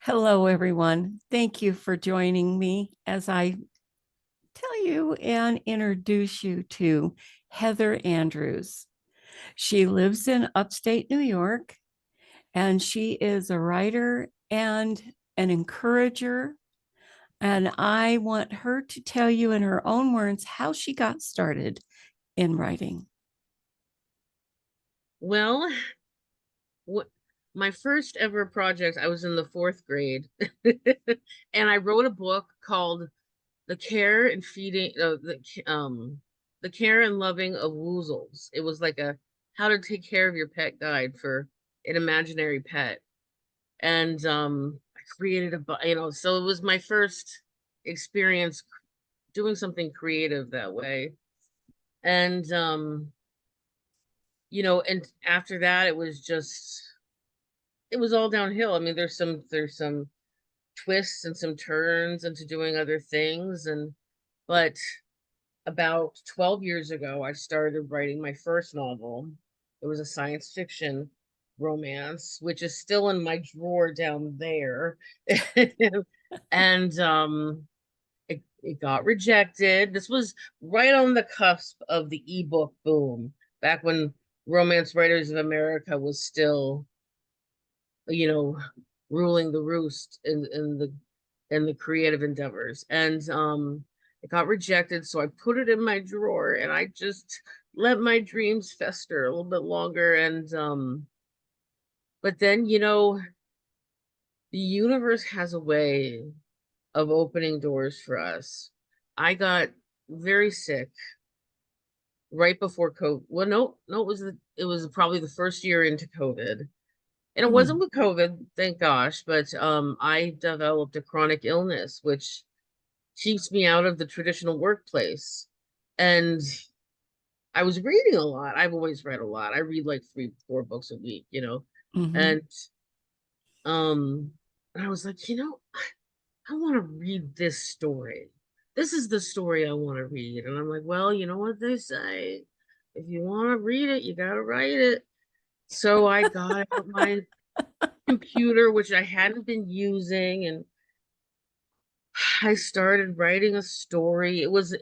Hello, everyone. Thank you for joining me as I tell you and introduce you to Heather Andrews. She lives in upstate New York, and she is a writer and an encourager. And I want her to tell you in her own words how she got started in writing. Well, what my first ever project, I was in the fourth grade, and I wrote a book called "The Care and Feeding," the Care and Loving of Woozles. It was like a how to take care of your pet guide for an imaginary pet, and I created so it was my first experience doing something creative that way, and and after that, it was all downhill. I mean, there's some twists and some turns into doing other things, and but about 12 years ago I started writing my first novel. It was a science fiction romance, which is still in my drawer down there. And it got rejected. This was right on the cusp of the ebook boom, back when Romance Writers of America was still, you know, ruling the roost in the creative endeavors. And it got rejected, so I put it in my drawer and I just let my dreams fester a little bit longer. And but then, the universe has a way of opening doors for us. I got very sick right before COVID. Well, no, it was probably the first year into COVID. And it wasn't Mm. with COVID, thank gosh, but I developed a chronic illness, which keeps me out of the traditional workplace. And I was reading a lot. I've always read a lot. I read like 3, 4 books a week. Mhm. And um, I was like, I want to read this story. This is the story I want to read. And I'm like, well, you know what they say. If you want to read it, you got to write it. So I got out my computer, which I hadn't been using, and I started writing a story. It was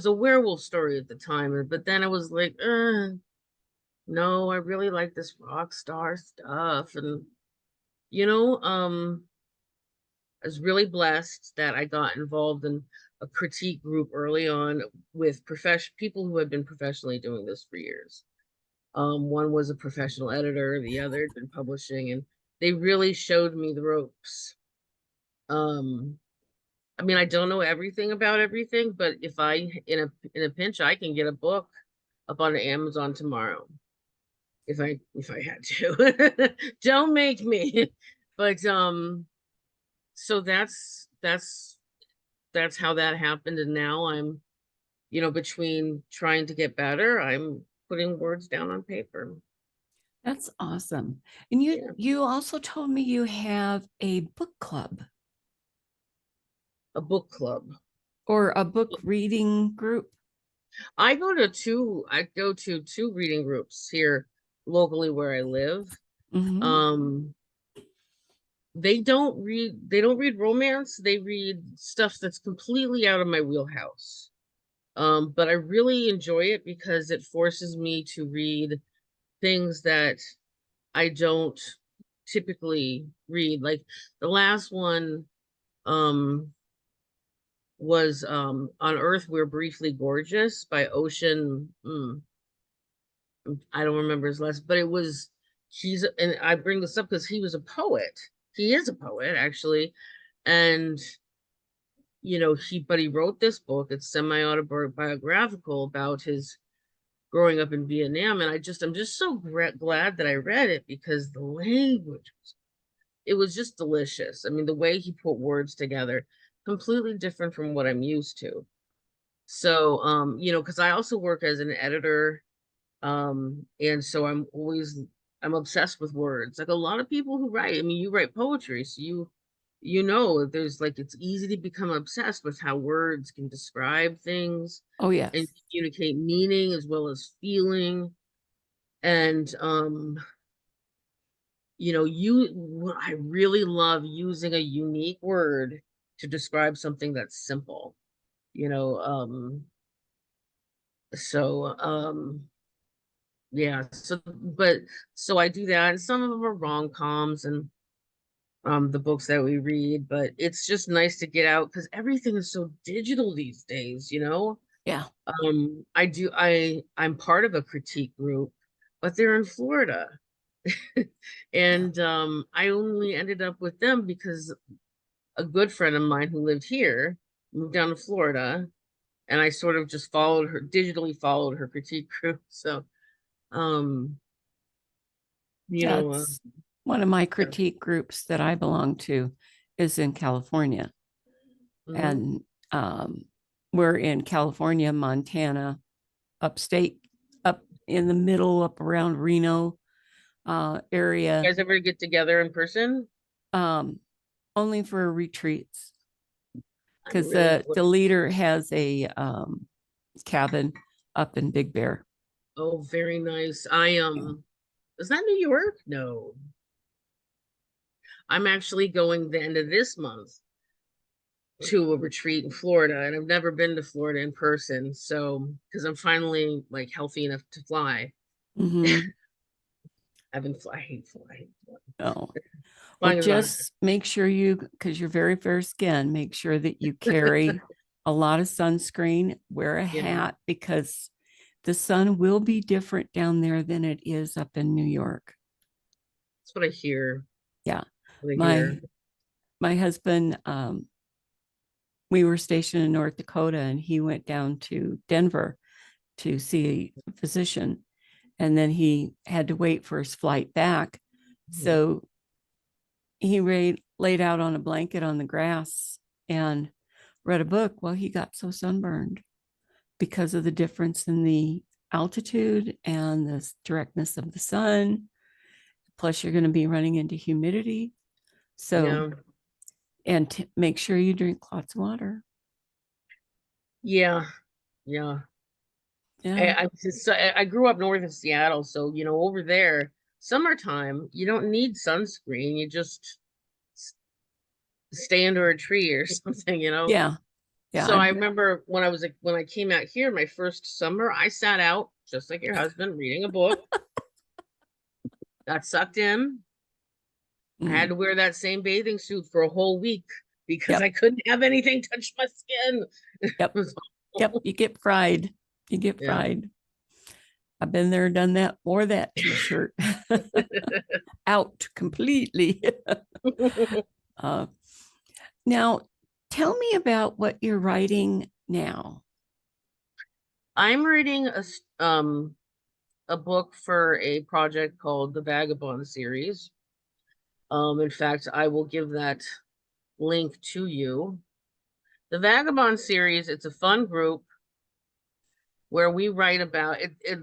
a werewolf story at the time, but then I was like, no, I really like this rock star stuff. And you know, um, I was really blessed that I got involved in a critique group early on with profession people who had been professionally doing this for years. One was a professional editor, the other had been publishing, and they really showed me the ropes. Um, I mean, I don't know everything about everything, but if I in a pinch, I can get a book up on Amazon tomorrow if I had to. Don't make me. But so that's how that happened, and now I'm, between trying to get better, I'm putting words down on paper. That's awesome. And you Yeah, you also told me you have a book club a book club. or a book reading group. I go to two reading groups here locally where I live. Mhm. Um, they don't read romance. They read stuff that's completely out of my wheelhouse. But I really enjoy it because it forces me to read things that I don't typically read. Like the last one was On Earth We're Briefly Gorgeous by Ocean. I don't remember his last, but it was he's and I bring this up because he was a poet. He is a poet, actually. And he wrote this book. It's semi-autobiographical about his growing up in Vietnam. And I'm just so glad that I read it because the language, it was just delicious. I mean, the way he put words together, completely different from what I'm used to. So, because I also work as an editor, and so I'm obsessed with words. Like a lot of people who write, I mean, you write poetry, so there's like it's easy to become obsessed with how words can describe things Oh and yes. communicate meaning as well as feeling. And I really love using a unique word to describe something that's simple, you know, so, yeah, so I do that, and some of them are rom-coms and the books that we read, but it's just nice to get out because everything is so digital these days, you know? Yeah. I'm part of a critique group, but they're in Florida. Yeah. And I only ended up with them because a good friend of mine who lived here moved down to Florida, and I sort of just digitally followed her critique group. So, um, you Yeah. know, It's one of my yeah. critique groups that I belong to is in California. Mhm. And um, we're in California, Montana, upstate, up in the middle, up around Reno You area, guys ever get together in person? um, only for retreats I because really the leader has a cabin up in Big Bear. Oh, very nice. Yeah. Is that New York? No. I'm actually going the end of this month to a retreat in Florida, and I've never been to Florida in person. So, because I'm finally like healthy enough to fly, Mm-hmm. I hate flying. Oh, well, Flying is not. just make sure because you're very fair skin, make sure that you carry a lot of sunscreen, wear a Yeah, hat because the sun will be different down there than it is up in New York. that's what I hear. Yeah. What I My hear. my husband, we were stationed in North Dakota and he went down to Denver to see a physician. And then he had to wait for his flight back. Mhm. So he laid out on a blanket on the grass and read a book. Well, he got so sunburned because of the difference in the altitude and the directness of the sun. Plus, you're going to be running into humidity. So, Yeah, and make sure you drink lots of water. yeah, yeah. Yeah. I grew up north of Seattle, so over there, summertime, you don't need sunscreen. You just stay under a tree or something. Yeah. Yeah. So I remember when I came out here my first summer, I sat out just like your husband reading a book, got sucked in. I had Mm, to wear that same bathing suit for a whole week because I yep. couldn't have anything touch my skin. It Yep. was Yep. awful. You get fried. You get Yeah. fried. I've been there, done that, or that t shirt out completely. uh, now, tell me about what you're writing now. I'm reading a book for a project called the Vagabond series. In fact, I will give that link to you. The Vagabond series, it's a fun group where we write about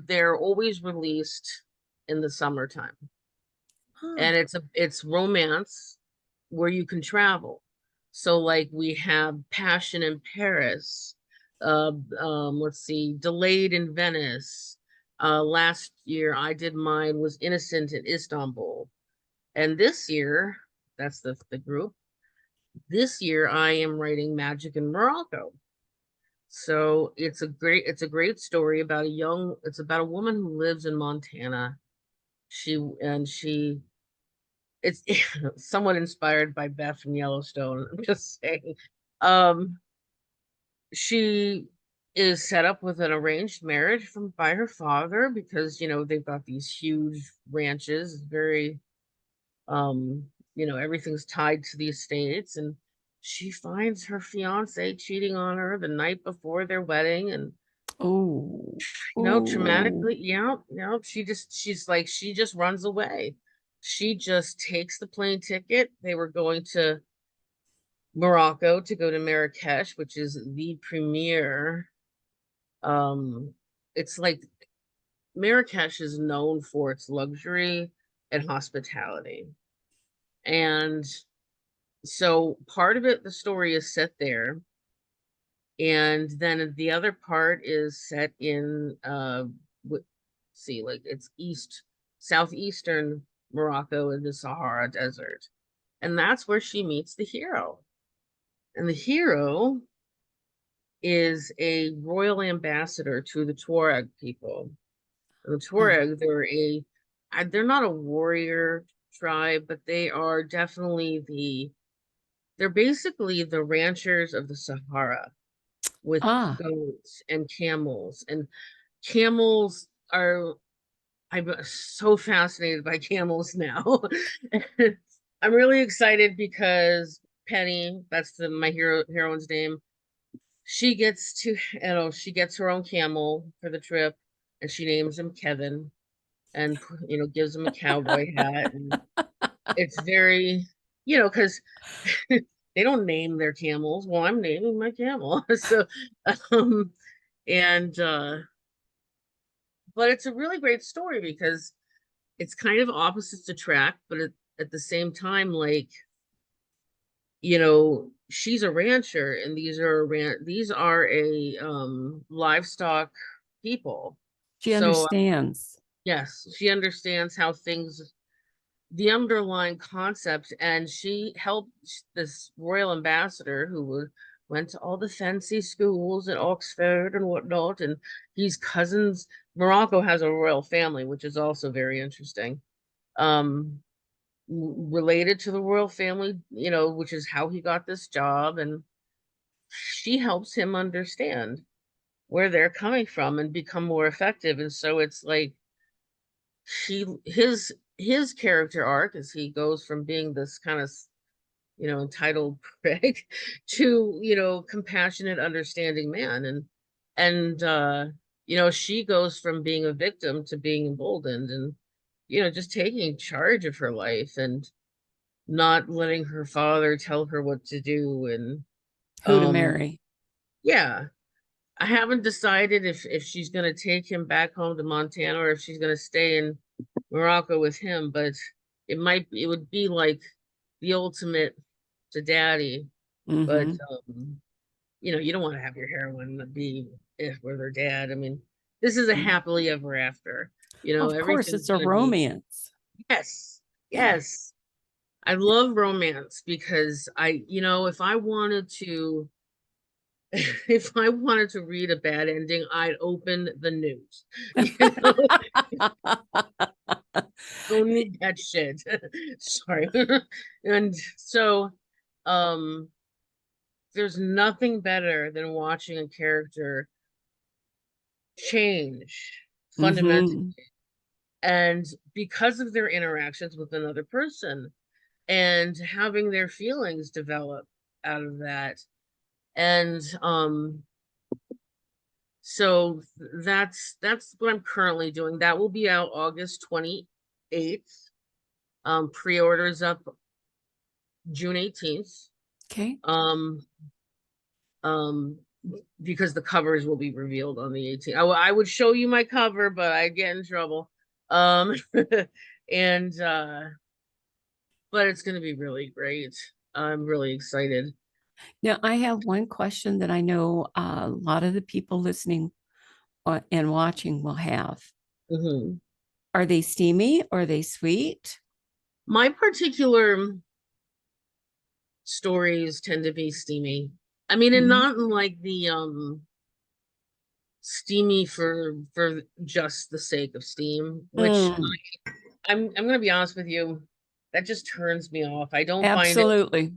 they're always released in the summertime. Huh. And it's romance where you can travel. So like we have Passion in Paris, let's see, Delayed in Venice. Last year I did mine was Innocent in Istanbul. And this year, that's the group. This year I am writing Magic in Morocco. So it's a great story about it's about a woman who lives in Montana. She it's somewhat inspired by Beth from Yellowstone. I'm just saying. Um, she is set up with an arranged marriage from by her father because they've got these huge ranches, very everything's tied to the estates, and she finds her fiance cheating on her the night before their wedding, and Oh, oh, traumatically, yeah, she just runs away. She just takes the plane ticket. They were going to Morocco to go to Marrakesh, which is the premier. Um, it's like Marrakesh is known for its luxury and hospitality. And so part of it, the story is set there. And then the other part is set in see, like it's southeastern Morocco in the Sahara Desert. And that's where she meets the hero. And the hero is a royal ambassador to the Tuareg people. And the Oh, Tuareg, they're not a warrior tribe, but they're basically the ranchers of the Sahara with ah, goats and camels. And camels are, I'm so fascinated by camels now. I'm really excited because Penny, that's my heroine's name, she gets her own camel for the trip, and she names him Kevin, and gives him a cowboy hat, and it's very, because they don't name their camels. Well, I'm naming my camel. So, um, and but it's a really great story because it's kind of opposites attract, but at the same time, like, she's a rancher, and these are a livestock people. she So understands. yes, she understands how things, the underlying concept, and she helped this royal ambassador went to all the fancy schools at Oxford and whatnot, and he's cousins. Morocco has a royal family, which is also very interesting. Um, Related to the royal family, which is how he got this job, and she helps him understand where they're coming from and become more effective. And so it's like she his character arc as he goes from being this kind of entitled prick to compassionate, understanding man, and she goes from being a victim to being emboldened, and just taking charge of her life and not letting her father tell her what to do. And Who to um marry. yeah, I haven't decided if she's going to take him back home to Montana or if she's going to stay in Morocco with him, but it would be like the ultimate to daddy. But Hmm. you don't want to have your heroine be with her dad. I mean, this is a happily ever after. Of course, Everything's it's a going to be, romance. yes, Yeah. yes. I love romance because if I wanted to, if I wanted to read a bad ending, I'd open the news. You know, don't need that shit. Sorry. And so, um, there's nothing better than watching a character change fundamentally, Hmm. and because of their interactions with another person and having their feelings develop out of that. And so that's what I'm currently doing. That will be out August 28th. Pre-orders up June 18th. Okay. Um, um, because the covers will be revealed on the 18th. I would show you my cover, but I get in trouble. Um, and but it's going to be really great. I'm really excited. Now, I have one question that I know a lot of the people listening and watching will have. Mhm. Are they steamy? Are they sweet? My particular stories tend to be steamy. I mean, and Mhm. not in like the steamy for just the sake of steam, which Mm, I'm gonna be honest with you, that just turns me off. absolutely.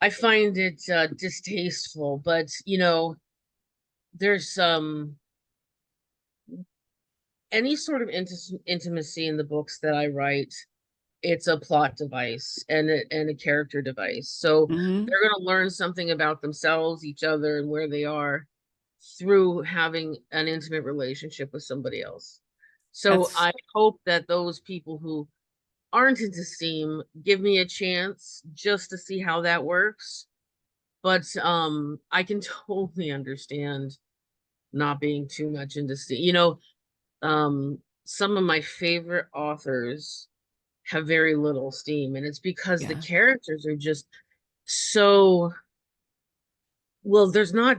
I find it distasteful, but there's any sort of intimacy in the books that I write, it's a plot device and a character device. So Hmm. they're going to learn something about themselves, each other, and where they are through having an intimate relationship with somebody else. So That's I hope that those people who aren't into steam give me a chance just to see how that works. But I can totally understand not being too much into steam. Some of my favorite authors have very little steam, and it's because the yeah. characters are just so well. There's no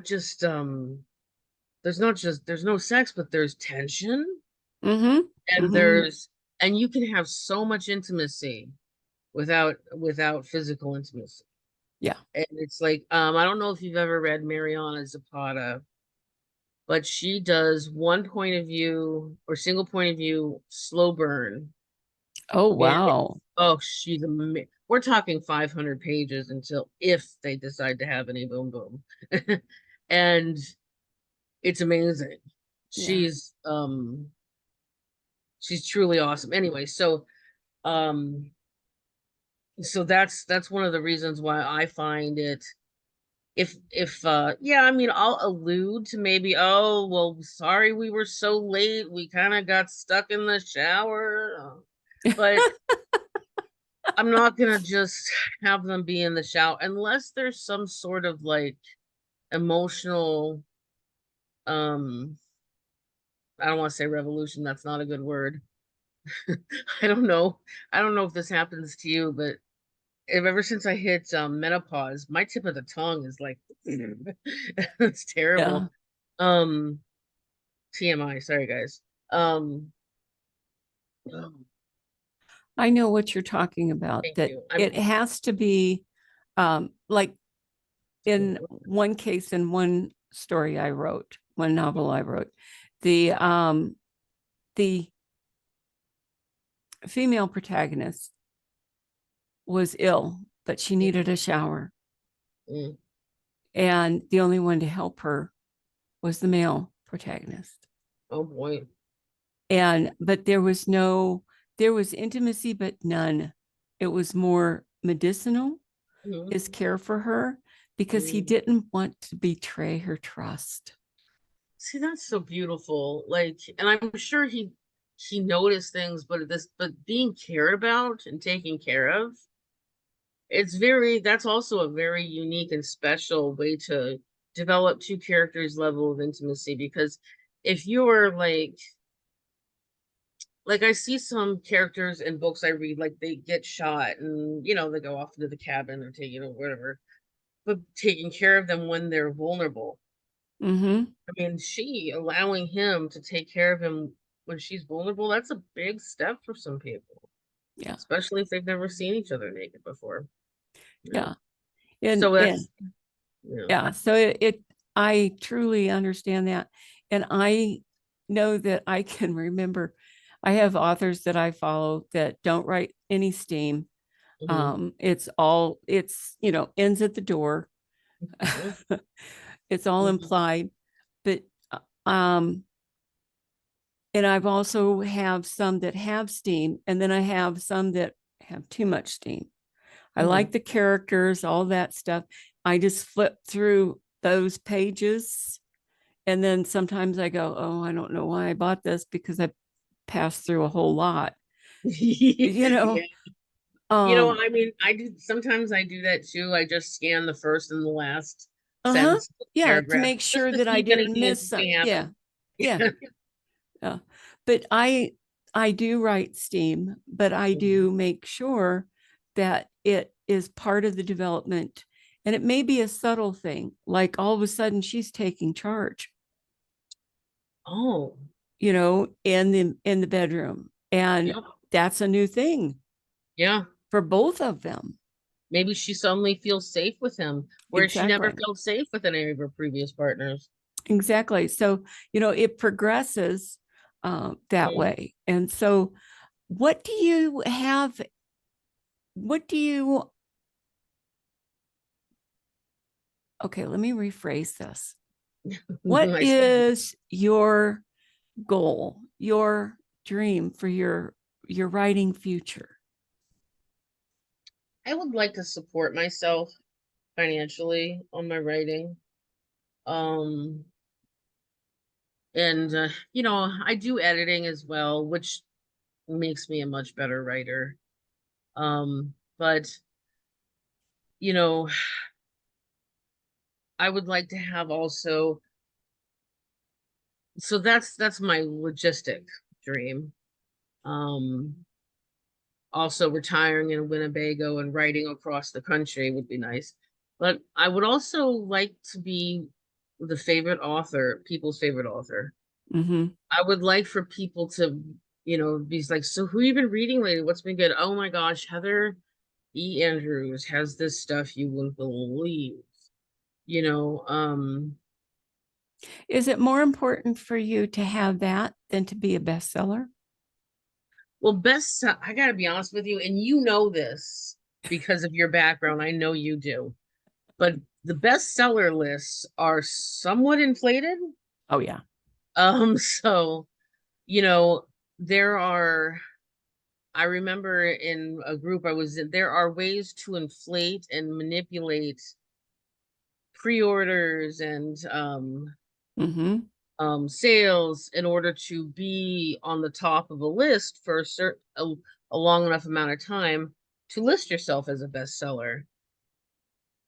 sex, but there's tension, Hmm. and Hmm. And you can have so much intimacy without physical intimacy. Yeah. And it's like, I don't know if you've ever read Mariana Zapata, but she does one point of view or single point of view slow burn. Oh, And wow. oh, we're talking 500 pages until if they decide to have any boom boom. And it's amazing. Yeah. She's truly awesome. Anyway, um so that's one of the reasons why I find it, if yeah, I mean, I'll allude to maybe, oh well, sorry we were so late, we kind of got stuck in the shower, but I'm not gonna just have them be in the shower unless there's some sort of like emotional, um I don't want to say revolution, that's not a good word. I don't know. I don't know if this happens to you, but ever since I hit menopause, my tip of the tongue is like it's Yeah. terrible. Um TMI, sorry guys. Um oh, I know what you're talking about, thank that you. it has to be like in one case, in one story I wrote, one novel I wrote, the female protagonist was ill, but she needed a shower. Mm, And the only one to help her was the male protagonist. oh boy. And but there was intimacy, but none. It was more medicinal, his Mhm. care for her, because he Mm. didn't want to betray her trust. See, that's so beautiful. Like, and I'm sure he noticed things, but being cared about and taken care of, that's also a very unique and special way to develop two characters' level of intimacy. Because if you're like I see some characters in books I read, like they get shot and they go off into the cabin or take whatever, but taking care of them when they're vulnerable. Mm-hmm. I mean, she allowing him to take care of him when she's vulnerable, that's a big step for some people, Yeah. especially if they've never seen each other naked before. Yeah. Yeah. And So and that's, yeah. yeah, so I truly understand that. And I know that I can remember, I have authors that I follow that don't write any steam. Hmm. It's ends at the door. Hmm. It's all Hmm. implied. But um and I've also have some that have steam, and then I have some that have too much steam. I Hmm. like the characters, all that stuff. I just flip through those pages, and then sometimes I go, oh, I don't know why I bought this, because I passed through a whole lot, you Yeah. know. I mean, sometimes I do that too. I just scan the first and the last Uh-huh. sentence of the Yeah, to paragraph make just sure to that see I if didn't anything miss some. interesting Yeah. happened. Yeah. Yeah. But I do write steam, but I Mhm. do make sure that it is part of the development. And it may be a subtle thing, like all of a sudden she's taking charge, Oh, in the bedroom. And yeah, that's a new thing yeah. for both of them. Maybe she suddenly feels safe with him, whereas she never Exactly. felt safe with any of her previous partners. Exactly. So, it progresses that Mm. way. And so, what do you have? What do you, okay, let me rephrase this. What I is your goal, your dream for your writing future? I would like to support myself financially on my writing. Um, and I do editing as well, which makes me a much better writer. But you know, I would like to have also, so that's my logistic dream. Um, Also retiring in Winnebago and writing across the country would be nice. But I would also like to be people's favorite author. Mm-hmm. I would like for people to, he's like, so who you been reading lately? What's been good? Oh my gosh, Heather E. Andrews has this stuff you wouldn't believe. You know, Is it more important for you to have that than to be a bestseller? well, I gotta be honest with you, and you know this because of your background. I know you do. But the bestseller lists are somewhat inflated. Oh, yeah. So, you know, there are, I remember in a group I was in, there are ways to inflate and manipulate pre-orders and Mm-hmm. sales in order to be on the top of a list for a long enough amount of time to list yourself as a bestseller.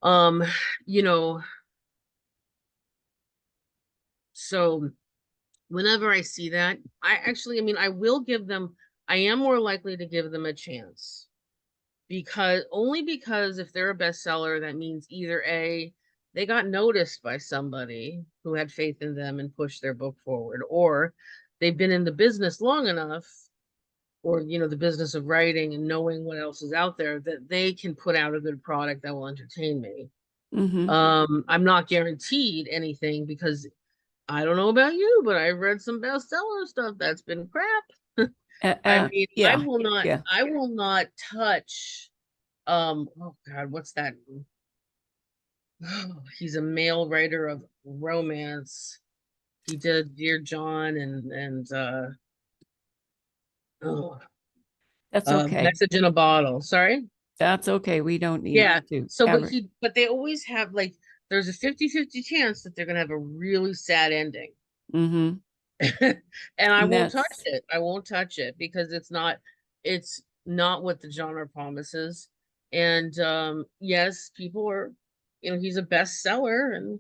Um, you know, so whenever I see that, I mean, I am more likely to give them a chance because if they're a bestseller, that means either A, they got noticed by somebody who had faith in them and pushed their book forward, or they've been in the business long enough, or, the business of writing and knowing what else is out there that they can put out a good product that will entertain me. Mm-hmm. I'm not guaranteed anything because I don't know about you, but I've read some bestseller stuff that's been crap. I mean, Yeah. Yeah. I will not touch oh God, what's that? Oh, he's a male writer of romance. He did Dear John and oh, That's okay. Message in a Bottle. Sorry. That's okay. We don't need Yeah. to So ever. but they always have like there's a 50-50 chance that they're gonna have a really sad ending. Mm-hmm. And I And won't touch that's, it. I won't touch it because it's not what the genre promises. And yes, people are, he's a bestseller and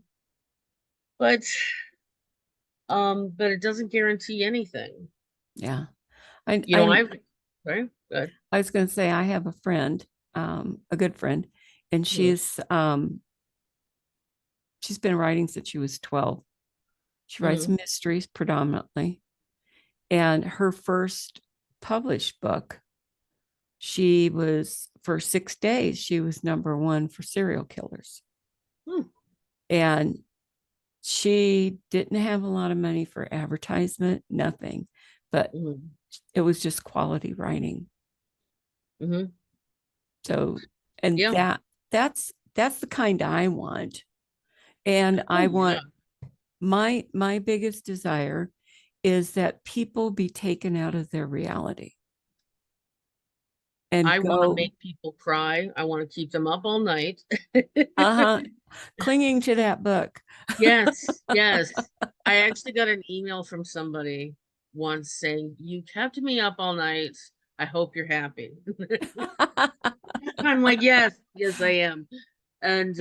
but but it doesn't guarantee anything. yeah. I, You know, I, I've Sorry, good. I was going to say, I have a friend, a good friend, and Hmm. she's been writing since she was 12. She writes Hmm. mysteries predominantly. And her first published book, for 6 days, she was number one for serial killers. Hmm. And she didn't have a lot of money for advertisement, nothing, but Hmm. it was just quality writing. Hmm. So, and Yeah. that's the kind I want. And I Oh yeah. want my biggest desire is that people be taken out of their reality and I want to go, make people cry. I want to keep them up all night. uh-huh, clinging to that book. Yes, yes. I actually got an email from somebody once saying, "You kept me up all night. I hope you're happy." I'm like, "Yes, yes, I am." And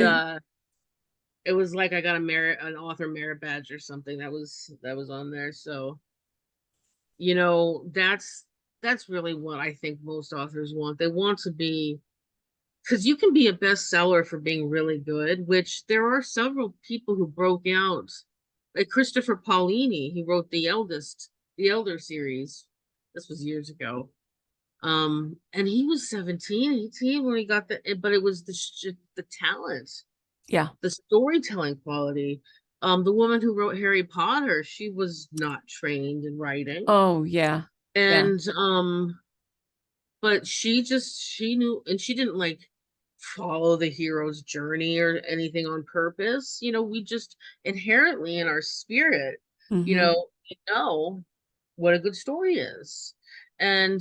it was like I got an author merit badge or something that was on there. So, that's really what I think most authors want. They want to be because you can be a bestseller for being really good, which there are several people who broke out. Like Christopher Paolini, he wrote the Elder series. This was years ago. And he was 17, 18 when he got but it was the talent, Yeah. the storytelling quality. The woman who wrote Harry Potter, she was not trained in writing. Oh, yeah. Yeah. And but she knew, and she didn't like follow the hero's journey or anything on purpose. We just inherently in our spirit, Mm-hmm. we know what a good story is. And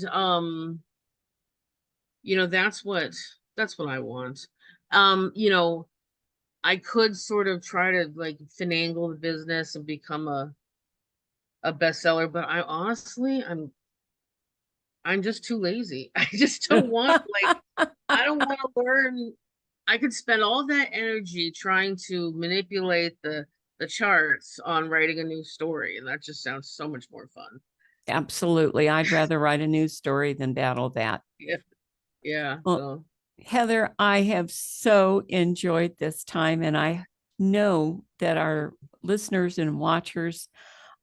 that's what I want. You know, I could sort of try to like finagle the business and become a bestseller, but I'm just too lazy. I just don't want I don't want to learn. I could spend all that energy trying to manipulate the charts on writing a new story, and that just sounds so much more fun. Absolutely. I'd rather write a news story than battle that. Yeah, yeah. Well, So Heather, I have so enjoyed this time, and I know that our listeners and watchers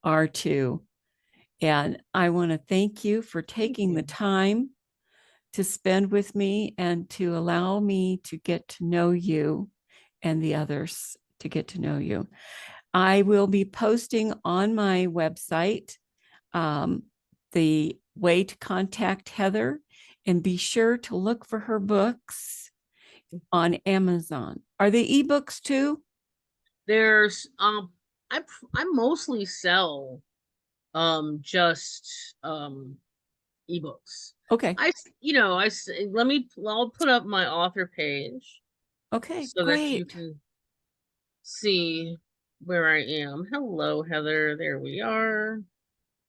are too. And I want to thank you for taking the you. time to spend with me and to allow me to get to know you and the others to get to know you. I will be posting on my website the way to contact Heather, and be sure to look for her books on Amazon. Are they ebooks too? There's I mostly sell just ebooks. Okay. I'll put up my author page Okay, so that you great. can see where I am. Hello, Heather. There we are.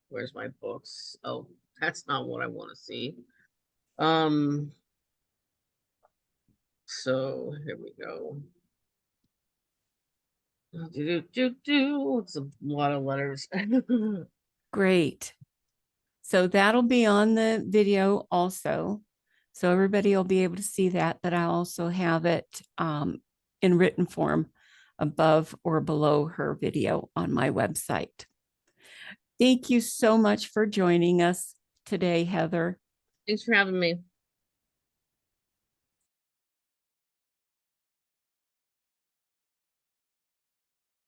Where's my books? Oh, that's not what I want to see. Um, so here we go. It's a lot of letters. Great. So that'll be on the video also. So everybody will be able to see that, but I also have it in written form above or below her video on my website. Thank you so much for joining us today, Heather. Thanks for having me.